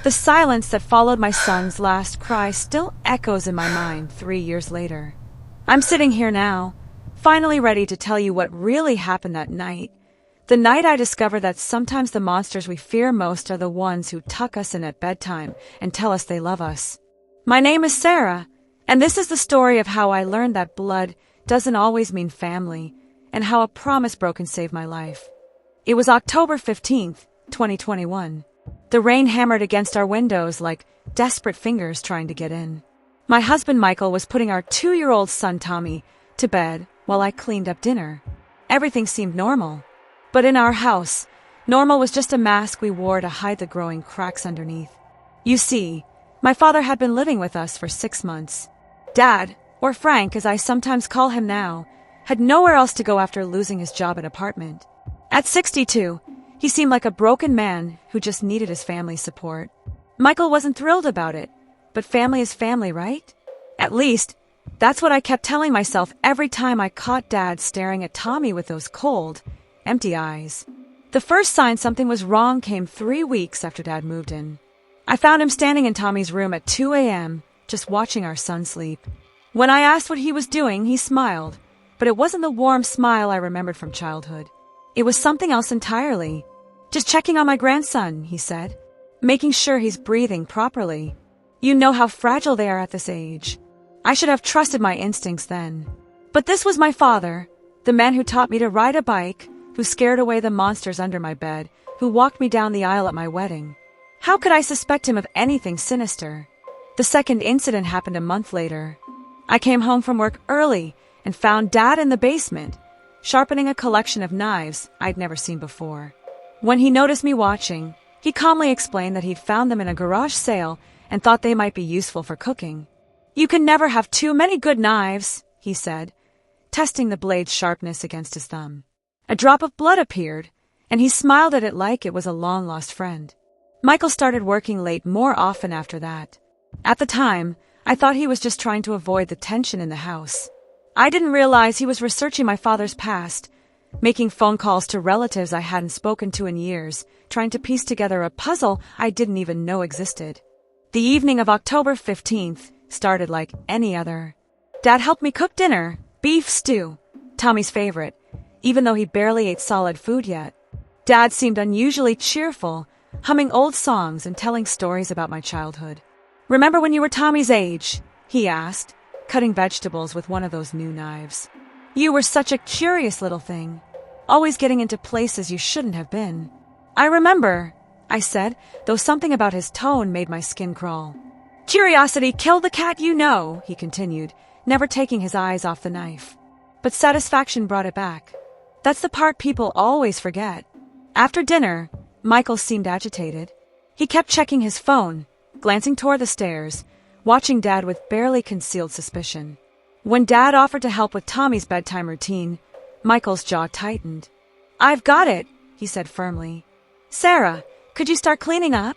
The silence that followed my son's last cry still echoes in my mind 3 years later. I'm sitting here now, finally ready to tell you what really happened that night. The night I discovered that sometimes the monsters we fear most are the ones who tuck us in at bedtime and tell us they love us. My name is Sarah, and this is the story of how I learned that blood doesn't always mean family, and how a promise broken saved my life. It was October 15th, 2021. The rain hammered against our windows like desperate fingers trying to get in. My husband Michael was putting our 2-year-old son Tommy to bed while I cleaned up dinner. Everything seemed normal. But in our house, normal was just a mask we wore to hide the growing cracks underneath. You see, my father had been living with us for 6 months. Dad, or Frank as I sometimes call him now, had nowhere else to go after losing his job and apartment. At 62, he seemed like a broken man who just needed his family's support. Michael wasn't thrilled about it, but family is family, right? At least, that's what I kept telling myself every time I caught Dad staring at Tommy with those cold, empty eyes. The first sign something was wrong came 3 weeks after Dad moved in. I found him standing in Tommy's room at 2 a.m., just watching our son sleep. When I asked what he was doing, he smiled, but it wasn't the warm smile I remembered from childhood. It was something else entirely. Just checking on my grandson, he said, making sure he's breathing properly. You know how fragile they are at this age. I should have trusted my instincts then. But this was my father, the man who taught me to ride a bike, who scared away the monsters under my bed, who walked me down the aisle at my wedding. How could I suspect him of anything sinister? The second incident happened a month later. I came home from work early and found Dad in the basement, sharpening a collection of knives I'd never seen before. When he noticed me watching, he calmly explained that he'd found them in a garage sale and thought they might be useful for cooking. You can never have too many good knives, he said, testing the blade's sharpness against his thumb. A drop of blood appeared, and he smiled at it like it was a long-lost friend. Michael started working late more often after that. At the time, I thought he was just trying to avoid the tension in the house. I didn't realize he was researching my father's past, making phone calls to relatives I hadn't spoken to in years, trying to piece together a puzzle I didn't even know existed. The evening of October 15th started like any other. Dad helped me cook dinner, beef stew, Tommy's favorite, even though he barely ate solid food yet. Dad seemed unusually cheerful, humming old songs and telling stories about my childhood. Remember when you were Tommy's age? He asked, cutting vegetables with one of those new knives. You were such a curious little thing, always getting into places you shouldn't have been. I remember, I said, though something about his tone made my skin crawl. Curiosity killed the cat, you know, he continued, never taking his eyes off the knife. But satisfaction brought it back. That's the part people always forget. After dinner, Michael seemed agitated. He kept checking his phone, glancing toward the stairs, watching Dad with barely concealed suspicion. When Dad offered to help with Tommy's bedtime routine, Michael's jaw tightened. I've got it, he said firmly. Sarah, could you start cleaning up?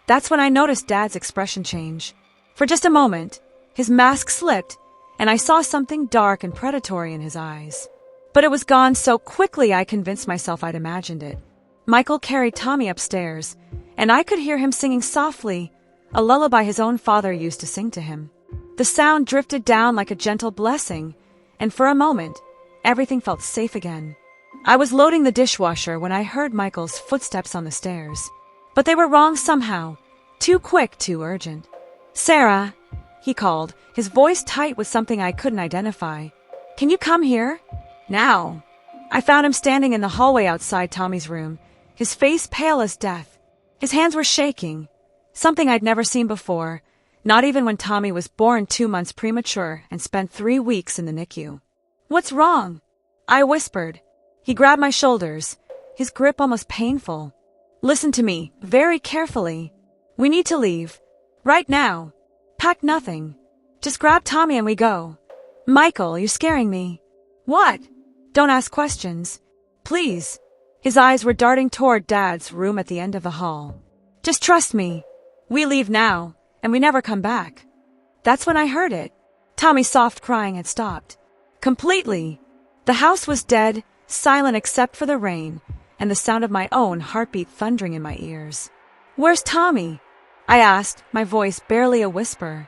That's when I noticed Dad's expression change. For just a moment, his mask slipped, and I saw something dark and predatory in his eyes. But it was gone so quickly I convinced myself I'd imagined it. Michael carried Tommy upstairs, and I could hear him singing softly, a lullaby his own father used to sing to him. The sound drifted down like a gentle blessing, and for a moment, everything felt safe again. I was loading the dishwasher when I heard Michael's footsteps on the stairs. But they were wrong somehow. Too quick, too urgent. Sarah, he called, his voice tight with something I couldn't identify. Can you come here? Now. I found him standing in the hallway outside Tommy's room, his face pale as death. His hands were shaking, something I'd never seen before, not even when Tommy was born 2 months premature and spent 3 weeks in the NICU. What's wrong? I whispered. He grabbed my shoulders, his grip almost painful. Listen to me, very carefully. We need to leave. Right now. Pack nothing. Just grab Tommy and we go. Michael, you're scaring me. What? Don't ask questions. Please. His eyes were darting toward Dad's room at the end of the hall. Just trust me. We leave now, and we never come back. That's when I heard it. Tommy's soft crying had stopped. Completely. The house was dead, silent except for the rain, and the sound of my own heartbeat thundering in my ears. Where's Tommy? I asked, my voice barely a whisper.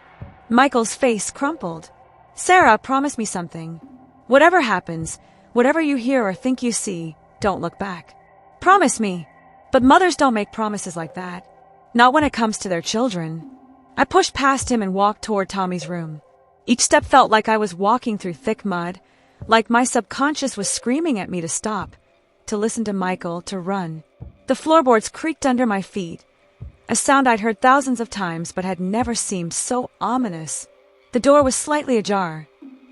Michael's face crumpled. Sarah, promise me something. Whatever happens, whatever you hear or think you see, don't look back. Promise me. But mothers don't make promises like that. Not when it comes to their children. I pushed past him and walked toward Tommy's room. Each step felt like I was walking through thick mud, like my subconscious was screaming at me to stop, to listen to Michael, to run. The floorboards creaked under my feet, a sound I'd heard thousands of times but had never seemed so ominous. The door was slightly ajar.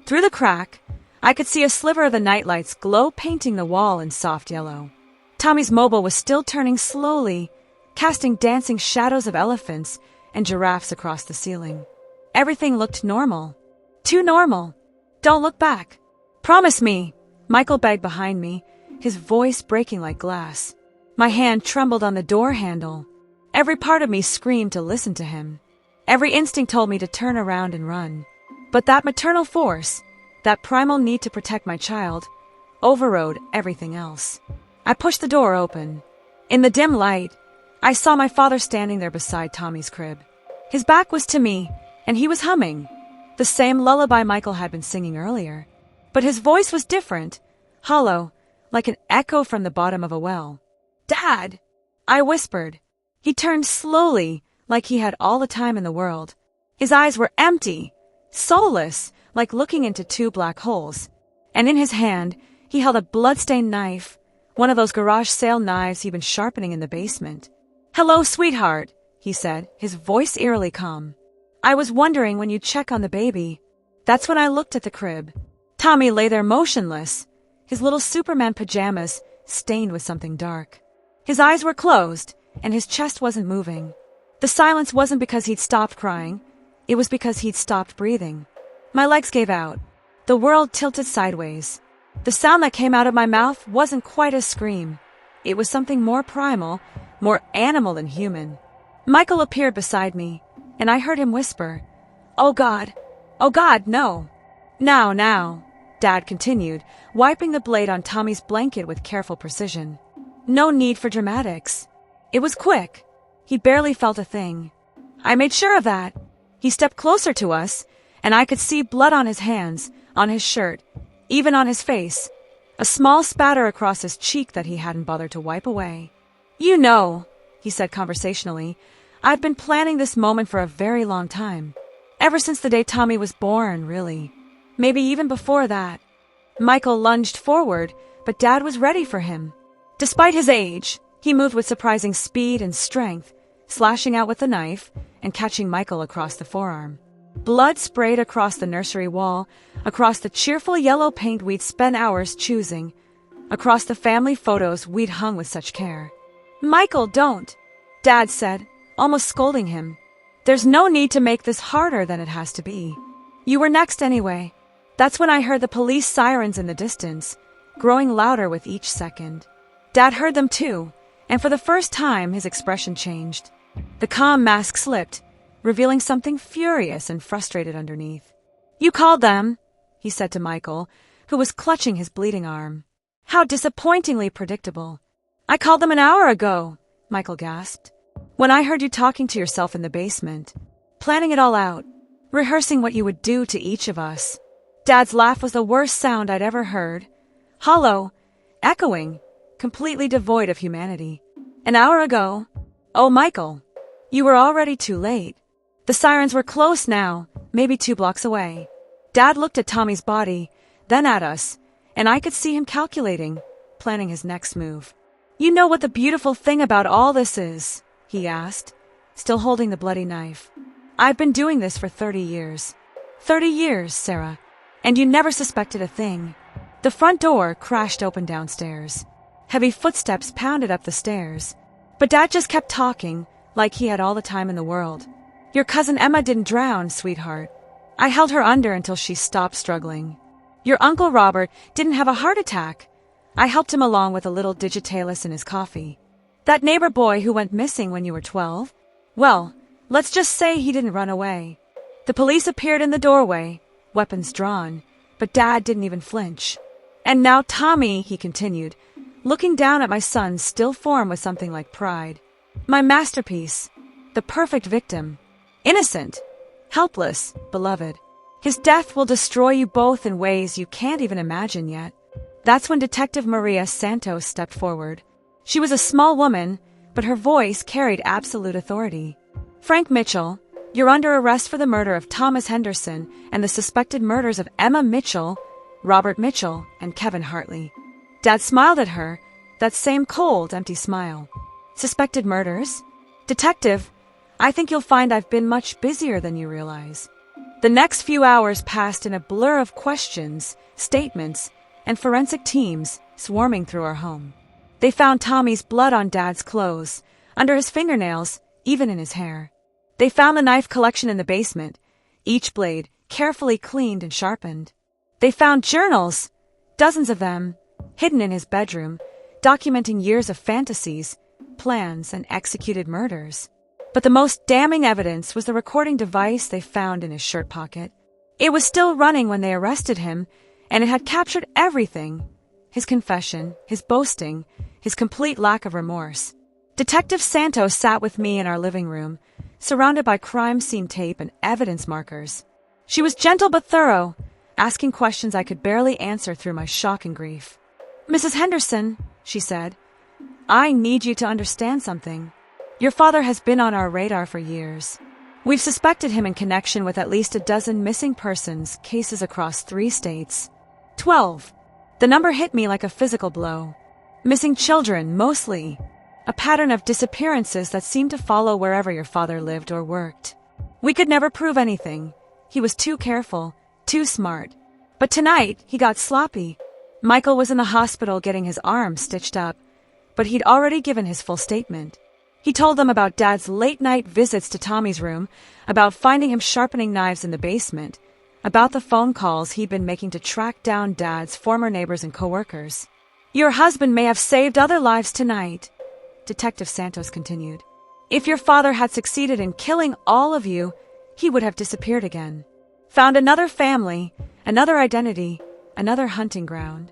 Through the crack, I could see a sliver of the nightlights glow, painting the wall in soft yellow. Tommy's mobile was still turning slowly, casting dancing shadows of elephants and giraffes across the ceiling. Everything looked normal. Too normal. Don't look back. Promise me, Michael begged behind me, his voice breaking like glass. My hand trembled on the door handle. Every part of me screamed to listen to him. Every instinct told me to turn around and run. But that maternal force, that primal need to protect my child, overrode everything else. I pushed the door open. In the dim light, I saw my father standing there beside Tommy's crib. His back was to me, and he was humming, the same lullaby Michael had been singing earlier. But his voice was different, hollow, like an echo from the bottom of a well. "Dad!" I whispered. He turned slowly, like he had all the time in the world. His eyes were empty, soulless, like looking into two black holes. And in his hand, he held a blood-stained knife, one of those garage sale knives he'd been sharpening in the basement. "Hello, sweetheart," he said, his voice eerily calm. "I was wondering when you'd check on the baby." That's when I looked at the crib. Tommy lay there motionless, his little Superman pajamas stained with something dark. His eyes were closed, and his chest wasn't moving. The silence wasn't because he'd stopped crying. It was because he'd stopped breathing. My legs gave out. The world tilted sideways. The sound that came out of my mouth wasn't quite a scream. It was something more primal, more animal than human. Michael appeared beside me, and I heard him whisper, "Oh God, no." Now, Dad continued, wiping the blade on Tommy's blanket with careful precision. No need for dramatics. It was quick. He barely felt a thing. I made sure of that. He stepped closer to us, and I could see blood on his hands, on his shirt, even on his face, a small spatter across his cheek that he hadn't bothered to wipe away. "You know," he said conversationally, "I've been planning this moment for a very long time. Ever since the day Tommy was born, really. Maybe even before that." Michael lunged forward, but Dad was ready for him. Despite his age, he moved with surprising speed and strength, slashing out with the knife and catching Michael across the forearm. Blood sprayed across the nursery wall, across the cheerful yellow paint we'd spent hours choosing, across the family photos we'd hung with such care. "Michael, don't," Dad said, almost scolding him. "There's no need to make this harder than it has to be. You were next anyway." That's when I heard the police sirens in the distance, growing louder with each second. Dad heard them too, and for the first time his expression changed. The calm mask slipped, revealing something furious and frustrated underneath. "You called them," he said to Michael, who was clutching his bleeding arm. How disappointingly predictable. "I called them an hour ago," Michael gasped. "When I heard you talking to yourself in the basement, planning it all out, rehearsing what you would do to each of us." Dad's laugh was the worst sound I'd ever heard. Hollow, echoing, completely devoid of humanity. "An hour ago? Oh, Michael, you were already too late. The sirens were close now, maybe 2 blocks away." Dad looked at Tommy's body, then at us, and I could see him calculating, planning his next move. "You know what the beautiful thing about all this is?" he asked, still holding the bloody knife. "I've been doing this for 30 years. 30 years, Sarah. And you never suspected a thing." The front door crashed open downstairs. Heavy footsteps pounded up the stairs. But Dad just kept talking, like he had all the time in the world. "Your cousin Emma didn't drown, sweetheart. I held her under until she stopped struggling. Your Uncle Robert didn't have a heart attack. I helped him along with a little digitalis in his coffee. That neighbor boy who went missing when you were 12? Well, let's just say he didn't run away. The police appeared in the doorway, weapons drawn, but Dad didn't even flinch. And now Tommy," he continued, looking down at my son's still form with something like pride. "My masterpiece. The perfect victim. Innocent. Helpless. Beloved. His death will destroy you both in ways you can't even imagine yet. That's when Detective Maria Santos stepped forward. She was a small woman, but her voice carried absolute authority. Frank Mitchell, you're under arrest for the murder of Thomas Henderson and the suspected murders of Emma Mitchell, Robert Mitchell, and Kevin Hartley. Dad smiled at her, that same cold, empty smile. Suspected murders? Detective, I think you'll find I've been much busier than you realize. The next few hours passed in a blur of questions, statements, and forensic teams swarming through our home. They found Tommy's blood on Dad's clothes, under his fingernails, even in his hair. They found the knife collection in the basement, each blade carefully cleaned and sharpened. They found journals, dozens of them, hidden in his bedroom, documenting years of fantasies, plans, and executed murders. But the most damning evidence was the recording device they found in his shirt pocket. It was still running when they arrested him, and it had captured everything. His confession, his boasting, his complete lack of remorse. Detective Santos sat with me in our living room, surrounded by crime scene tape and evidence markers. She was gentle but thorough, asking questions I could barely answer through my shock and grief. Mrs. Henderson, she said, I need you to understand something. Your father has been on our radar for years. We've suspected him in connection with at least a dozen missing persons cases across 3 states. 12. The number hit me like a physical blow. Missing children, mostly. A pattern of disappearances that seemed to follow wherever your father lived or worked. We could never prove anything. He was too careful, too smart. But tonight, he got sloppy. Michael was in the hospital getting his arm stitched up, but he'd already given his full statement. He told them about Dad's late-night visits to Tommy's room, about finding him sharpening knives in the basement, about the phone calls he'd been making to track down Dad's former neighbors and coworkers. Your husband may have saved other lives tonight, Detective Santos continued. If your father had succeeded in killing all of you, he would have disappeared again. Found another family, another identity, another hunting ground.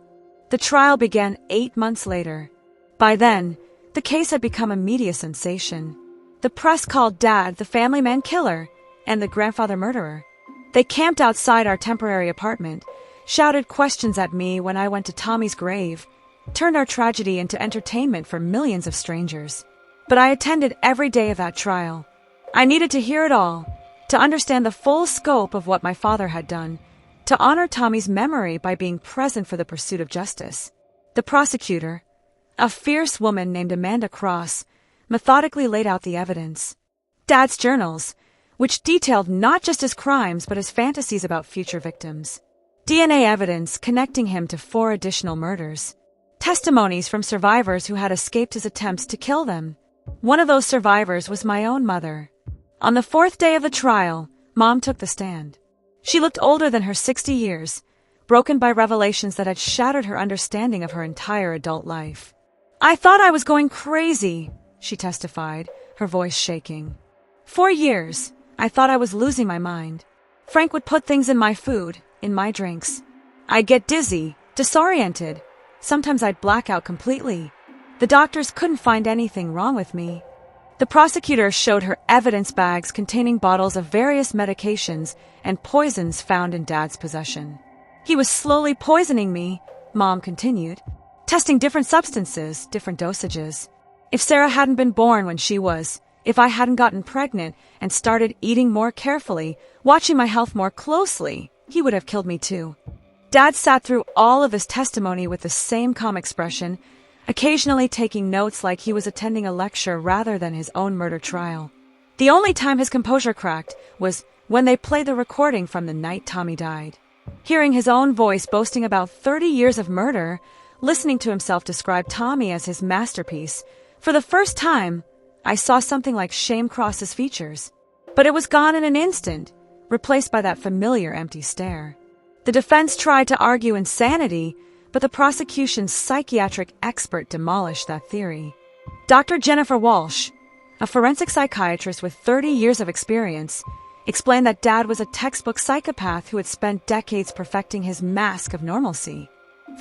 The trial began 8 months later. By then, the case had become a media sensation. The press called Dad the family man killer and the grandfather murderer. They camped outside our temporary apartment, shouted questions at me when I went to Tommy's grave, turned our tragedy into entertainment for millions of strangers. But I attended every day of that trial. I needed to hear it all, to understand the full scope of what my father had done, to honor Tommy's memory by being present for the pursuit of justice. The prosecutor, a fierce woman named Amanda Cross, methodically laid out the evidence. Dad's journals, which detailed not just his crimes but his fantasies about future victims. DNA evidence connecting him to 4 additional murders. Testimonies from survivors who had escaped his attempts to kill them. One of those survivors was my own mother. On the 4th day of the trial, Mom took the stand. She looked older than her 60 years, broken by revelations that had shattered her understanding of her entire adult life. I thought I was going crazy, she testified, her voice shaking. For years, I thought I was losing my mind. Frank would put things in my food, in my drinks. I'd get dizzy, disoriented. Sometimes I'd black out completely. The doctors couldn't find anything wrong with me. The prosecutor showed her evidence bags containing bottles of various medications and poisons found in Dad's possession. He was slowly poisoning me, Mom continued, testing different substances, different dosages. If Sarah hadn't been born when she was, if I hadn't gotten pregnant and started eating more carefully, watching my health more closely, he would have killed me too. Dad sat through all of his testimony with the same calm expression, occasionally taking notes like he was attending a lecture rather than his own murder trial. The only time his composure cracked was when they played the recording from the night Tommy died. Hearing his own voice boasting about 30 years of murder, listening to himself describe Tommy as his masterpiece, for the first time, I saw something like shame cross his features. But it was gone in an instant, replaced by that familiar empty stare. The defense tried to argue insanity, but the prosecution's psychiatric expert demolished that theory. Dr. Jennifer Walsh, a forensic psychiatrist with 30 years of experience, explained that Dad was a textbook psychopath who had spent decades perfecting his mask of normalcy.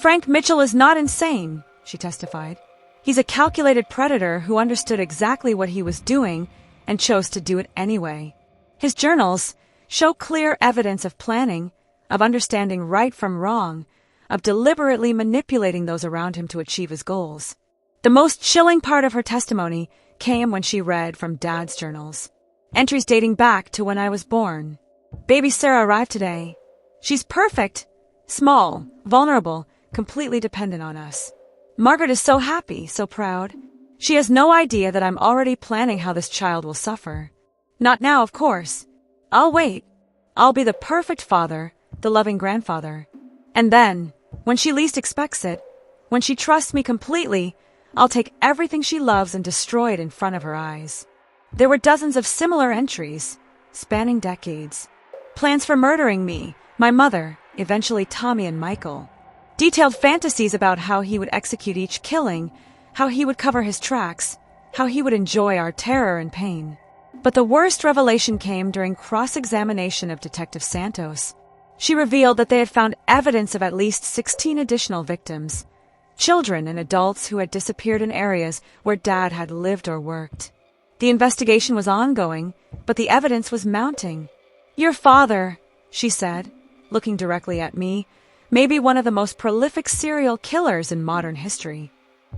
Frank Mitchell is not insane, she testified. He's a calculated predator who understood exactly what he was doing and chose to do it anyway. His journals show clear evidence of planning, of understanding right from wrong, of deliberately manipulating those around him to achieve his goals. The most chilling part of her testimony came when she read from Dad's journals. Entries dating back to when I was born. Baby Sarah arrived today. She's perfect, small, vulnerable, completely dependent on us. Margaret is so happy, so proud. She has no idea that I'm already planning how this child will suffer. Not now, of course. I'll wait. I'll be the perfect father, the loving grandfather. And then, when she least expects it, when she trusts me completely, I'll take everything she loves and destroy it in front of her eyes. There were dozens of similar entries, spanning decades. Plans for murdering me, my mother, eventually Tommy and Michael. Detailed fantasies about how he would execute each killing, how he would cover his tracks, how he would enjoy our terror and pain. But the worst revelation came during cross-examination of Detective Santos. She revealed that they had found evidence of at least 16 additional victims, children and adults who had disappeared in areas where Dad had lived or worked. The investigation was ongoing, but the evidence was mounting. Your father, she said, looking directly at me, may be one of the most prolific serial killers in modern history.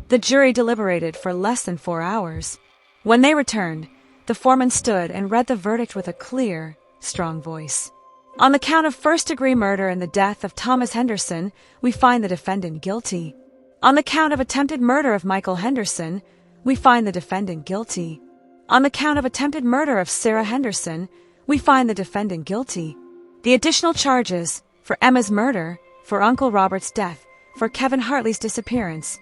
The jury deliberated for less than 4 hours. When they returned, the foreman stood and read the verdict with a clear, strong voice. On the count of first-degree murder and the death of Thomas Henderson, we find the defendant guilty. On the count of attempted murder of Michael Henderson, we find the defendant guilty. On the count of attempted murder of Sarah Henderson, we find the defendant guilty. The additional charges for Emma's murder, for Uncle Robert's death, for Kevin Hartley's disappearance,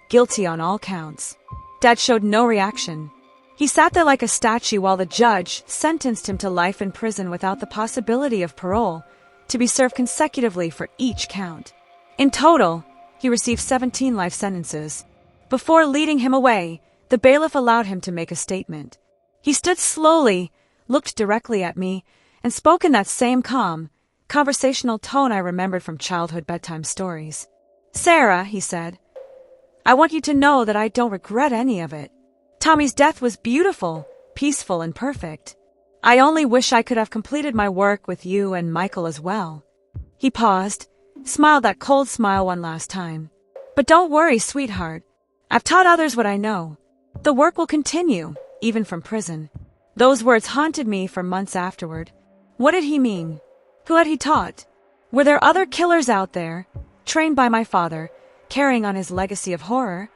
guilty on all counts. Dad showed no reaction. He sat there like a statue while the judge sentenced him to life in prison without the possibility of parole, to be served consecutively for each count. In total, he received 17 life sentences. Before leading him away, the bailiff allowed him to make a statement. He stood slowly, looked directly at me, and spoke in that same calm, conversational tone I remembered from childhood bedtime stories. Sarah, he said, I want you to know that I don't regret any of it. Tommy's death was beautiful, peaceful, and perfect. I only wish I could have completed my work with you and Michael as well. He paused, smiled that cold smile one last time. But don't worry, sweetheart. I've taught others what I know. The work will continue, even from prison. Those words haunted me for months afterward. What did he mean? Who had he taught? Were there other killers out there, trained by my father, carrying on his legacy of horror?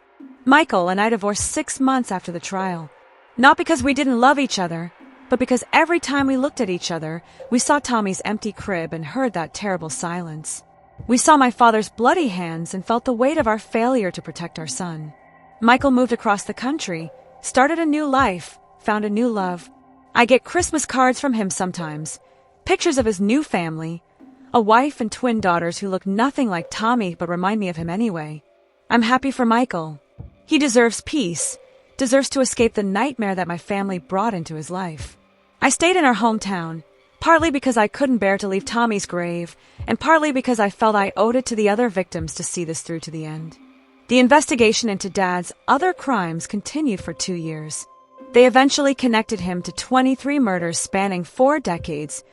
Michael and I divorced 6 months after the trial. Not because we didn't love each other, but because every time we looked at each other, we saw Tommy's empty crib and heard that terrible silence. We saw my father's bloody hands and felt the weight of our failure to protect our son. Michael moved across the country, started a new life, found a new love. I get Christmas cards from him sometimes, pictures of his new family, a wife and twin daughters who look nothing like Tommy but remind me of him anyway. I'm happy for Michael. He deserves peace, deserves to escape the nightmare that my family brought into his life. I stayed in our hometown, partly because I couldn't bear to leave Tommy's grave, and partly because I felt I owed it to the other victims to see this through to the end. The investigation into Dad's other crimes continued for 2 years. They eventually connected him to 23 murders spanning 4 decades,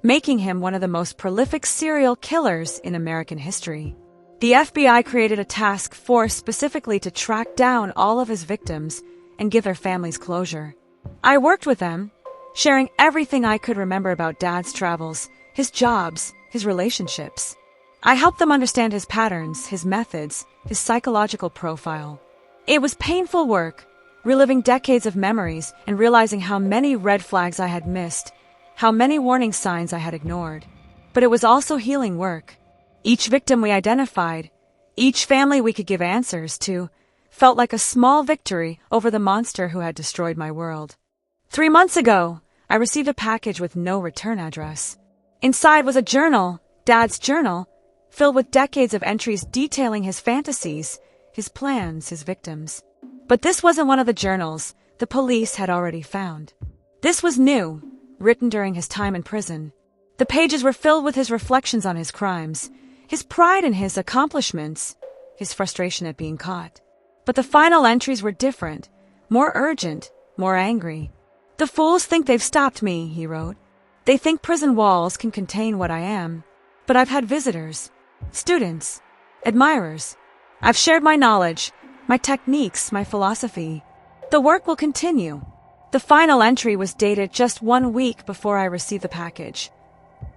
making him one of the most prolific serial killers in American history. The FBI created a task force specifically to track down all of his victims and give their families closure. I worked with them, sharing everything I could remember about Dad's travels, his jobs, his relationships. I helped them understand his patterns, his methods, his psychological profile. It was painful work, reliving decades of memories and realizing how many red flags I had missed, how many warning signs I had ignored. But it was also healing work. Each victim we identified, each family we could give answers to, felt like a small victory over the monster who had destroyed my world. 3 months ago, I received a package with no return address. Inside was a journal, Dad's journal, filled with decades of entries detailing his fantasies, his plans, his victims. But this wasn't one of the journals the police had already found. This was new, written during his time in prison. The pages were filled with his reflections on his crimes, his pride in his accomplishments, his frustration at being caught. But the final entries were different, more urgent, more angry. "The fools think they've stopped me," he wrote. "They think prison walls can contain what I am. But I've had visitors, students, admirers. I've shared my knowledge, my techniques, my philosophy. The work will continue." The final entry was dated just 1 week before I received the package.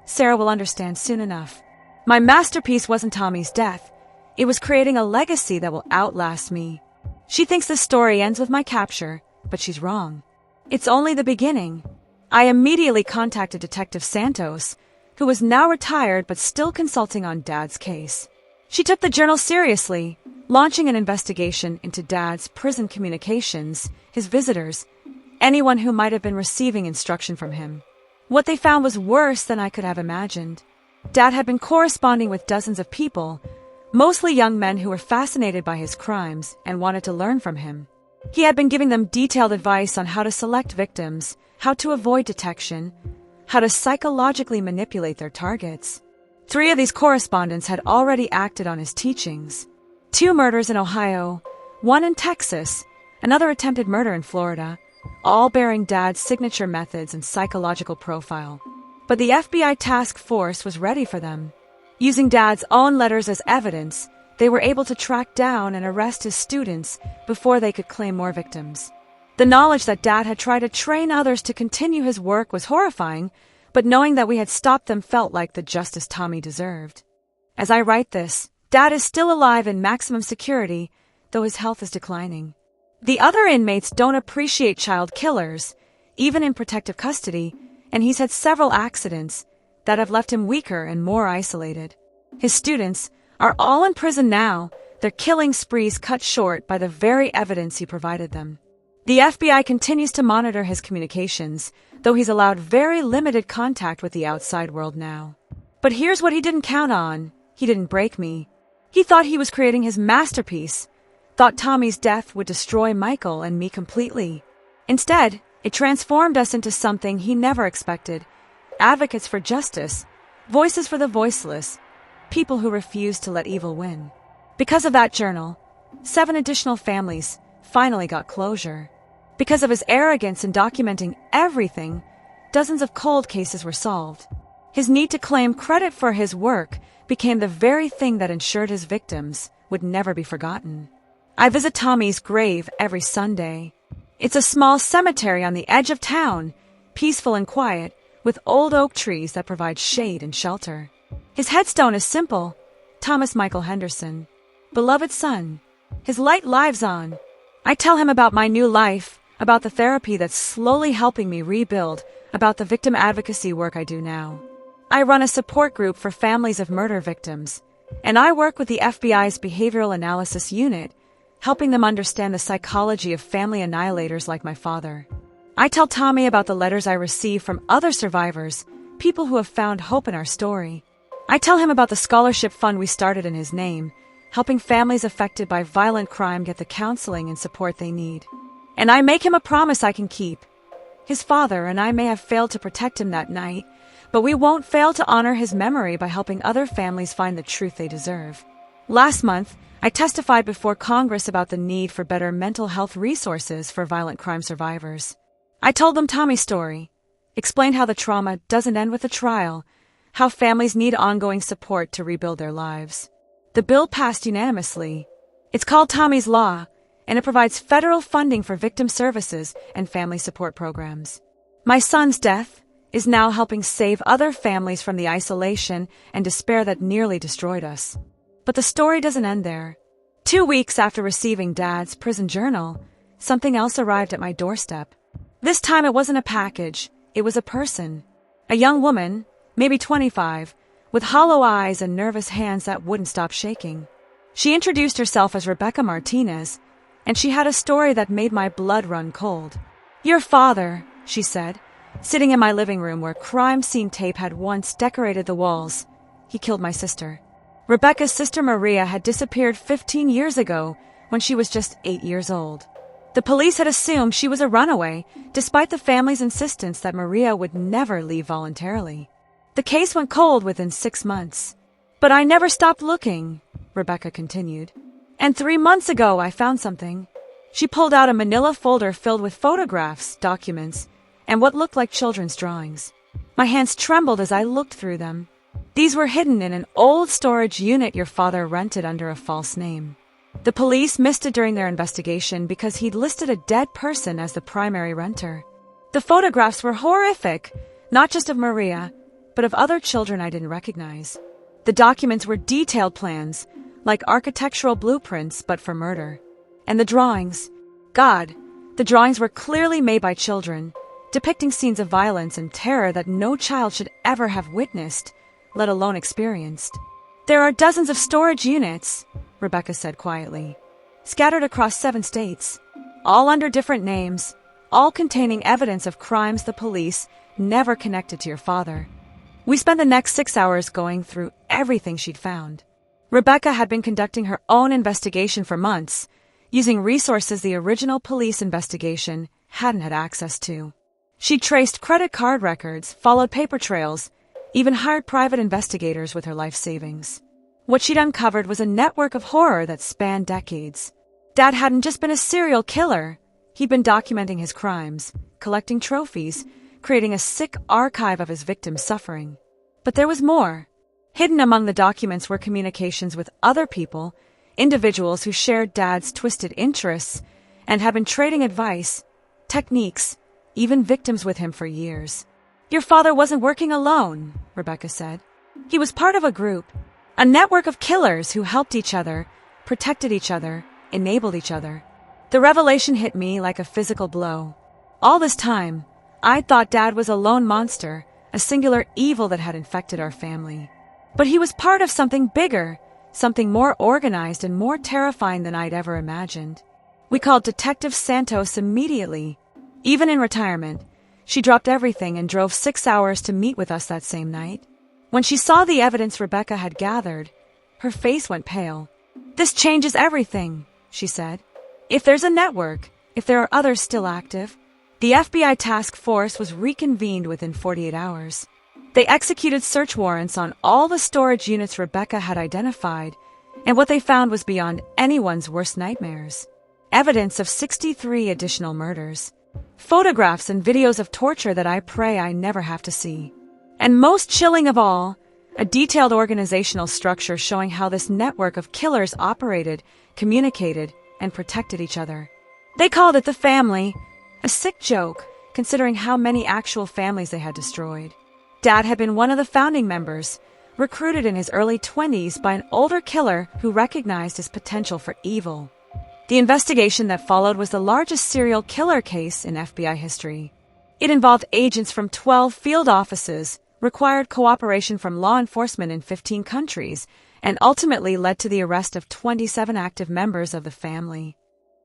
"Sarah will understand soon enough. My masterpiece wasn't Tommy's death. It was creating a legacy that will outlast me. She thinks the story ends with my capture, but she's wrong. It's only the beginning." I immediately contacted Detective Santos, who was now retired but still consulting on Dad's case. She took the journal seriously, launching an investigation into Dad's prison communications, his visitors, anyone who might have been receiving instruction from him. What they found was worse than I could have imagined. Dad had been corresponding with dozens of people, mostly young men who were fascinated by his crimes and wanted to learn from him. He had been giving them detailed advice on how to select victims, how to avoid detection, how to psychologically manipulate their targets. 3 of these correspondents had already acted on his teachings. 2 murders in Ohio, 1 in Texas, another attempted murder in Florida, all bearing Dad's signature methods and psychological profile. But the FBI task force was ready for them. Using Dad's own letters as evidence, they were able to track down and arrest his students before they could claim more victims. The knowledge that Dad had tried to train others to continue his work was horrifying, but knowing that we had stopped them felt like the justice Tommy deserved. As I write this, Dad is still alive in maximum security, though his health is declining. The other inmates don't appreciate child killers, even in protective custody, and he's had several accidents that have left him weaker and more isolated. His students are all in prison now, their killing sprees cut short by the very evidence he provided them. The FBI continues to monitor his communications, though he's allowed very limited contact with the outside world now. But here's what he didn't count on. He didn't break me. He thought he was creating his masterpiece, thought Tommy's death would destroy Michael and me completely. Instead, it transformed us into something he never expected: advocates for justice, voices for the voiceless, people who refuse to let evil win. Because of that journal, 7 additional families finally got closure. Because of his arrogance in documenting everything, dozens of cold cases were solved. His need to claim credit for his work became the very thing that ensured his victims would never be forgotten. I visit Tommy's grave every Sunday. It's a small cemetery on the edge of town, peaceful and quiet, with old oak trees that provide shade and shelter. His headstone is simple: Thomas Michael Henderson, beloved son. His light lives on. I tell him about my new life, about the therapy that's slowly helping me rebuild, about the victim advocacy work I do now. I run a support group for families of murder victims, and I work with the FBI's Behavioral Analysis Unit, helping them understand the psychology of family annihilators like my father. I tell Tommy about the letters I receive from other survivors, people who have found hope in our story. I tell him about the scholarship fund we started in his name, helping families affected by violent crime get the counseling and support they need. And I make him a promise I can keep. His father and I may have failed to protect him that night, but we won't fail to honor his memory by helping other families find the truth they deserve. Last month, I testified before Congress about the need for better mental health resources for violent crime survivors. I told them Tommy's story, explained how the trauma doesn't end with the trial, how families need ongoing support to rebuild their lives. The bill passed unanimously. It's called Tommy's Law, and it provides federal funding for victim services and family support programs. My son's death is now helping save other families from the isolation and despair that nearly destroyed us. But the story doesn't end there. 2 weeks after receiving Dad's prison journal, something else arrived at my doorstep. This time it wasn't a package, it was a person. A young woman, maybe 25, with hollow eyes and nervous hands that wouldn't stop shaking. She introduced herself as Rebecca Martinez, and she had a story that made my blood run cold. "Your father," she said, sitting in my living room where crime scene tape had once decorated the walls, "he killed my sister." Rebecca's sister Maria had disappeared 15 years ago when she was just 8 years old. The police had assumed she was a runaway, despite the family's insistence that Maria would never leave voluntarily. The case went cold within 6 months. "But I never stopped looking," Rebecca continued. "And 3 months ago I found something." She pulled out a manila folder filled with photographs, documents, and what looked like children's drawings. My hands trembled as I looked through them. These were hidden in an old storage unit your father rented under a false name. The police missed it during their investigation because he'd listed a dead person as the primary renter. The photographs were horrific, not just of Maria, but of other children I didn't recognize. The documents were detailed plans, like architectural blueprints, but for murder. And the drawings. God, the drawings were clearly made by children, depicting scenes of violence and terror that no child should ever have witnessed, let alone experienced. There are dozens of storage units, Rebecca said quietly, scattered across 7 states, all under different names, all containing evidence of crimes the police never connected to your father. We spent the next 6 hours going through everything she'd found. Rebecca had been conducting her own investigation for months, using resources the original police investigation hadn't had access to. She traced credit card records, followed paper trails, even hired private investigators with her life savings. What she'd uncovered was a network of horror that spanned decades. Dad hadn't just been a serial killer. He'd been documenting his crimes, collecting trophies, creating a sick archive of his victims' suffering. But there was more. Hidden among the documents were communications with other people, individuals who shared Dad's twisted interests and had been trading advice, techniques, even victims with him for years. Your father wasn't working alone, Rebecca said. He was part of a group, a network of killers who helped each other, protected each other, enabled each other. The revelation hit me like a physical blow. All this time, I'd thought Dad was a lone monster, a singular evil that had infected our family. But he was part of something bigger, something more organized and more terrifying than I'd ever imagined. We called Detective Santos immediately. Even in retirement, she dropped everything and drove 6 hours to meet with us that same night. When she saw the evidence Rebecca had gathered, her face went pale. "This changes everything," she said. "If there's a network, if there are others still active." The FBI task force was reconvened within 48 hours. They executed search warrants on all the storage units Rebecca had identified, and what they found was beyond anyone's worst nightmares. Evidence of 63 additional murders. Photographs and videos of torture that I pray I never have to see. And most chilling of all, a detailed organizational structure showing how this network of killers operated, communicated, and protected each other. They called it the family, a sick joke, considering how many actual families they had destroyed. Dad had been one of the founding members, recruited in his early 20s by an older killer who recognized his potential for evil. The investigation that followed was the largest serial killer case in FBI history. It involved agents from 12 field offices, required cooperation from law enforcement in 15 countries, and ultimately led to the arrest of 27 active members of the family.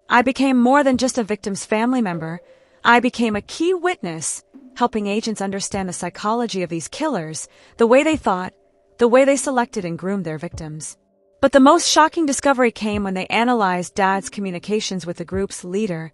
I became more than just a victim's family member. I became a key witness, helping agents understand the psychology of these killers, the way they thought, the way they selected and groomed their victims. But the most shocking discovery came when they analyzed Dad's communications with the group's leader,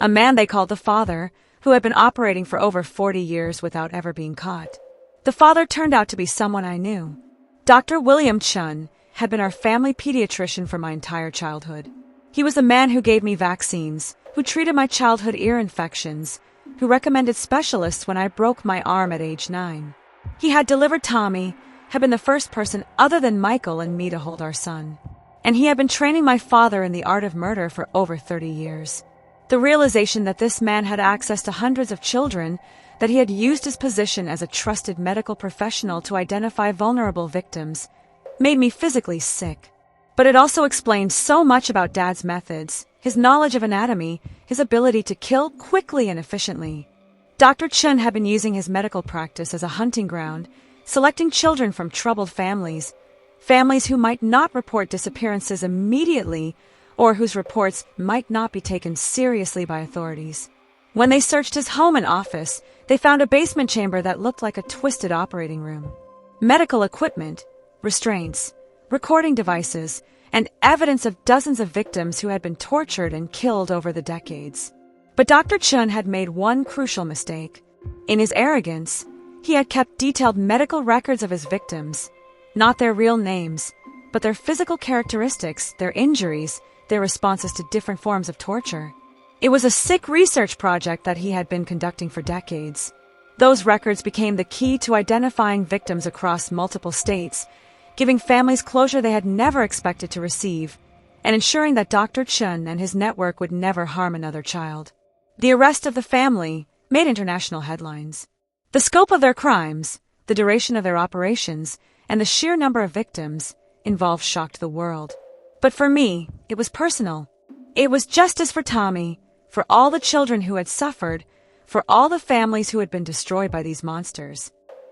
a man they called the Father, who had been operating for over 40 years without ever being caught. The Father turned out to be someone I knew. Dr. William Chun had been our family pediatrician for my entire childhood. He was the man who gave me vaccines, who treated my childhood ear infections, who recommended specialists when I broke my arm at age 9. He had delivered Tommy, had been the first person other than Michael and me to hold our son. And he had been training my father in the art of murder for over 30 years. The realization that this man had access to hundreds of children, that he had used his position as a trusted medical professional to identify vulnerable victims, made me physically sick. But it also explained so much about Dad's methods, his knowledge of anatomy, his ability to kill quickly and efficiently. Dr. Chun had been using his medical practice as a hunting ground, selecting children from troubled families, families who might not report disappearances immediately or whose reports might not be taken seriously by authorities. When they searched his home and office, they found a basement chamber that looked like a twisted operating room. Medical equipment, restraints, recording devices, and evidence of dozens of victims who had been tortured and killed over the decades. But Dr. Chun had made one crucial mistake. In his arrogance, he had kept detailed medical records of his victims, not their real names, but their physical characteristics, their injuries, their responses to different forms of torture. It was a sick research project that he had been conducting for decades. Those records became the key to identifying victims across multiple states, giving families closure they had never expected to receive, and ensuring that Dr. Chun and his network would never harm another child. The arrest of the family made international headlines. The scope of their crimes, the duration of their operations, and the sheer number of victims involved shocked the world. But for me, it was personal. It was justice for Tommy, for all the children who had suffered, for all the families who had been destroyed by these monsters.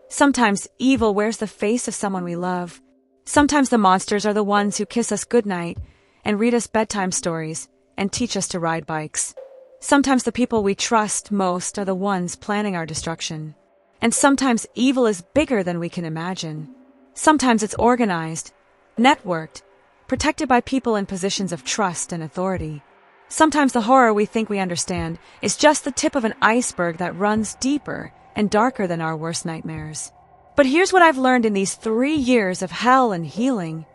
Sometimes evil wears the face of someone we love. Sometimes the monsters are the ones who kiss us goodnight and read us bedtime stories and teach us to ride bikes. Sometimes the people we trust most are the ones planning our destruction. And sometimes evil is bigger than we can imagine. Sometimes it's organized, networked, protected by people in positions of trust and authority. Sometimes the horror we think we understand is just the tip of an iceberg that runs deeper and darker than our worst nightmares. But here's what I've learned in these 3 years of hell and healing.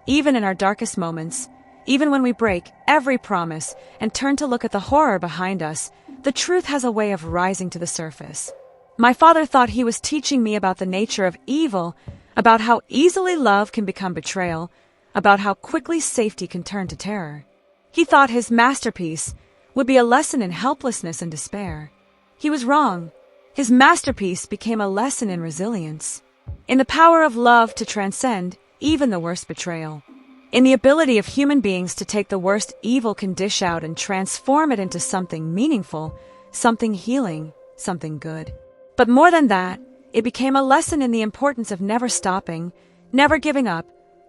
Even in our darkest moments, even when we break every promise and turn to look at the horror behind us, the truth has a way of rising to the surface. My father thought he was teaching me about the nature of evil, about how easily love can become betrayal, about how quickly safety can turn to terror. He thought his masterpiece would be a lesson in helplessness and despair. He was wrong. His masterpiece became a lesson in resilience, in the power of love to transcend even the worst betrayal, in the ability of human beings to take the worst evil can dish out and transform it into something meaningful, something healing, something good. But more than that, it became a lesson in the importance of never stopping, never giving up,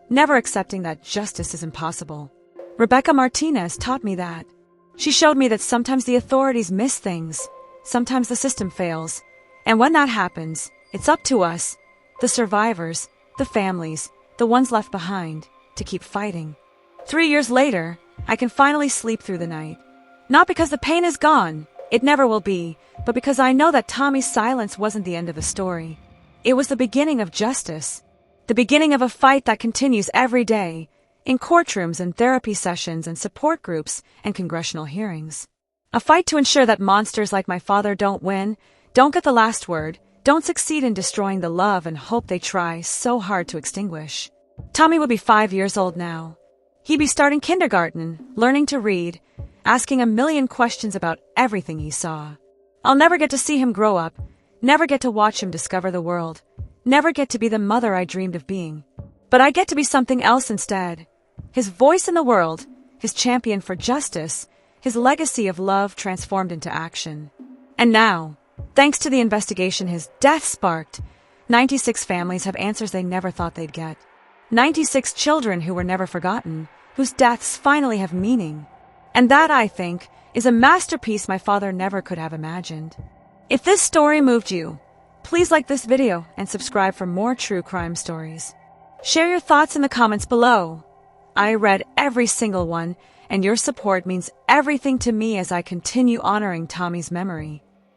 never accepting that justice is impossible. Rebecca Martinez taught me that. She showed me that sometimes the authorities miss things, sometimes the system fails, and when that happens, it's up to us, the survivors, the families, the ones left behind, to keep fighting. 3 years later, I can finally sleep through the night. Not because the pain is gone, it never will be, but because I know that Tommy's silence wasn't the end of the story. It was the beginning of justice, the beginning of a fight that continues every day, in courtrooms and therapy sessions and support groups and congressional hearings. A fight to ensure that monsters like my father don't win, don't get the last word, don't succeed in destroying the love and hope they try so hard to extinguish. Tommy would be 5 years old now. He'd be starting kindergarten, learning to read, asking a million questions about everything he saw. I'll never get to see him grow up, never get to watch him discover the world, never get to be the mother I dreamed of being. But I get to be something else instead. His voice in the world, his champion for justice, his legacy of love transformed into action. And now, thanks to the investigation his death sparked, 96 families have answers they never thought they'd get. 96 children who were never forgotten, whose deaths finally have meaning. And that, I think, is a masterpiece my father never could have imagined. If this story moved you, please like this video and subscribe for more true crime stories. Share your thoughts in the comments below. I read every single one, and your support means everything to me as I continue honoring Tommy's memory.